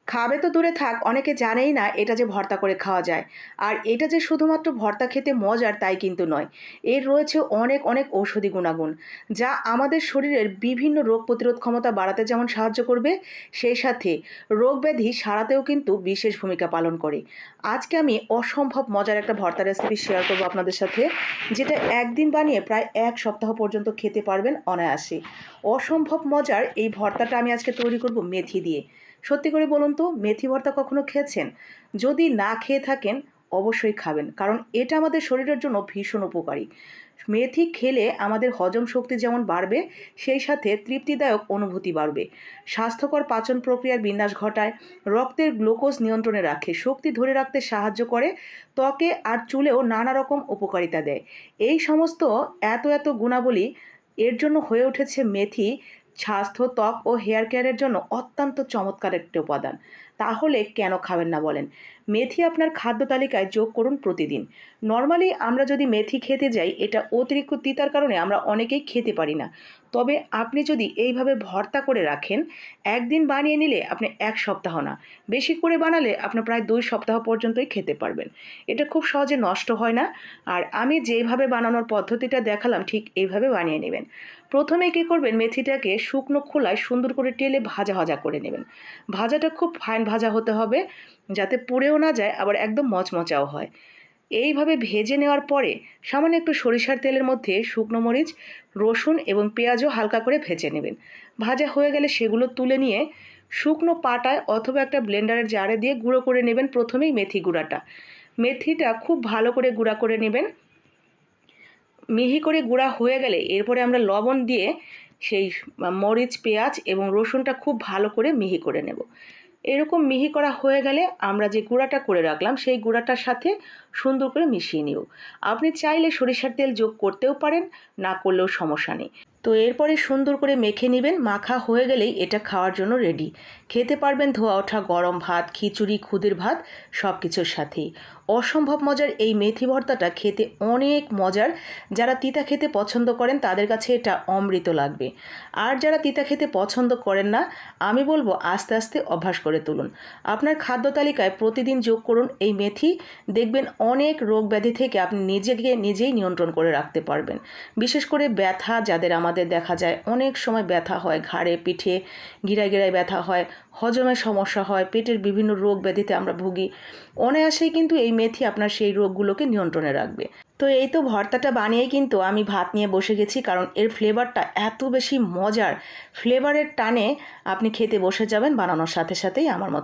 খাবে তো দূরে থাক, অনেকে জানেই না এটা যে ভর্তা করে খাওয়া যায়। আর এটা যে শুধুমাত্র ভর্তা খেতে মজার তাই কিন্তু নয়। এর রয়েছে অনেক, অনেক ঔষধি গুণাগুণ, যা আমাদের শরীরের বিভিন্ন রোগ প্রতিরোধ ক্ষমতা বাড়াতে যেমন সাহায্য করবে, সেই সাথে রোগ ব্যাধি সারাতেও কিন্তু বিশেষ ভূমিকা পালন করে। আজকে আমি অসম্ভব মজার একটা ভর্তা রেসিপি শেয়ার করব আপনাদের সাথে, যেটা একদিন বানিয়ে প্রায় ১ সপ্তাহ পর্যন্ত খেতে পারবেন অনায়াসে। অসম্ভব মজার এই ভর্তাটা আমি আজকে তৈরি করব মেথি দিয়ে। সত্যি করে বলুন তো, মেথি ভর্তা কখনো খেয়েছেন? যদি না খেয়ে থাকেন, অবশ্যই খাবেন। কারণ এটা আমাদের শরীরের জন্য ভীষণ উপকারী। মেথি খেলে আমাদের হজম শক্তি যেমন বাড়বে, সেই সাথে তৃপ্তিদায়ক অনুভূতি বাড়বে। স্বাস্থ্যকর পাচন প্রক্রিয়ার বিন্যাস ঘটায়, রক্তের গ্লুকোজ নিয়ন্ত্রণে রাখে, শক্তি ধরে রাখতে সাহায্য করে, ত্বকে আর চুলেও নানা রকম উপকারিতা দেয়। এই সমস্ত এত গুণাবলী এর জন্য হয়ে উঠেছে মেথি স্বাস্থ্য, ত্বক ও হেয়ার কেয়ারের জন্য অত্যন্ত চমৎকার একটি উপাদান। তাহলে কেন খাবেন না বলেন? মেথি আপনার খাদ্য তালিকায় যোগ করুন প্রতিদিন। নরমালি আমরা যদি মেথি খেতে যাই, এটা অতিরিক্ত তিতার কারণে আমরা অনেকেই খেতে পারি না। তবে আপনি যদি এইভাবে ভর্তা করে রাখেন, একদিন বানিয়ে নিলে আপনি ১ সপ্তাহ না, বেশি করে বানালে আপনি প্রায় ২ সপ্তাহ পর্যন্তই খেতে পারবেন। এটা খুব সহজে নষ্ট হয় না। আর আমি যেইভাবে বানানোর পদ্ধতিটা দেখালাম ঠিক এইভাবে বানিয়ে নেবেন। প্রথমে কী করবেন, মেথিটাকে শুকনো খোলায় সুন্দর করে টেলে ভাজা করে নেবেন। ভাজাটা খুব ফাইন ভাজা হতে হবে, যাতে পুড়েও না যায় আবার একদম মচমচাও হয়। এইভাবে ভেজে নেওয়ার পরে সামান্য একটু সরিষার তেলের মধ্যে শুকনো মরিচ, রসুন এবং পেঁয়াজও হালকা করে ভেজে নেবেন। ভাজা হয়ে গেলে সেগুলো তুলে নিয়ে শুকনো পাটায় অথবা একটা ব্লেন্ডারের জারে দিয়ে গুঁড়ো করে নেবেন প্রথমেই মেথি গুঁড়াটা। মেথিটা খুব ভালো করে গুঁড়া করে নেবেন। মিহি করে গুঁড়া হয়ে গেলে এরপরে আমরা লবণ দিয়ে সেই মরিচ, পেঁয়াজ এবং রসুনটা খুব ভালো করে মিহি করে নেব। এরকম মিহি করা হয়ে গেলে আমরা যে গুঁড়াটা করে রাখলাম সেই গুঁড়াটার সাথে সুন্দর করে মিশিয়ে নিব। আপনি চাইলে সরিষার তেল যোগ করতেও পারেন, না করলেও সমস্যা নেই। তো এরপরে সুন্দর করে মেখে নেবেন। মাখা হয়ে গেলেই এটা খাওয়ার জন্য রেডি। খেতে পারবেন ধোয়া ওঠা গরম ভাত, খিচুড়ি, খুদের ভাত সব কিছুর সাথেই। অসম্ভব মজার এই মেথি ভর্তাটা খেতে অনেক মজার। যারা তিতা খেতে পছন্দ করেন তাদের কাছে এটা অমৃত লাগবে। আর যারা তিতা খেতে পছন্দ করেন না, আমি বলবো আস্তে আস্তে অভ্যাস করে তুলুন। আপনার খাদ্য তালিকায় প্রতিদিন যোগ করুন এই মেথি। দেখবেন অনেক রোগ ব্যাধি থেকে আপনি নিজেকে নিজেই নিয়ন্ত্রণ করে রাখতে পারবেন। বিশেষ করে ব্যথা যাদের আমাদের দেখা যায়, অনেক সময় ব্যথা হয় ঘাড়ে, পিঠে, গিরায় ব্যথা হয়, হজমের সমস্যা হয়, পেটের বিভিন্ন রোগ ব্যাধিতে আমরা ভুগি। অনায়াসেই কিন্তু এই মেথি আপনার সেই রোগগুলোকে নিয়ন্ত্রণে রাখবে। তো এই তো ভর্তাটা বানিয়েই কিন্তু আমি ভাত নিয়ে বসে গেছি, কারণ এর ফ্লেভারটা এত বেশি মজার। ফ্লেভারের টানে আপনি খেতে বসে যাবেন বানানোর সাথেই আমার মতো।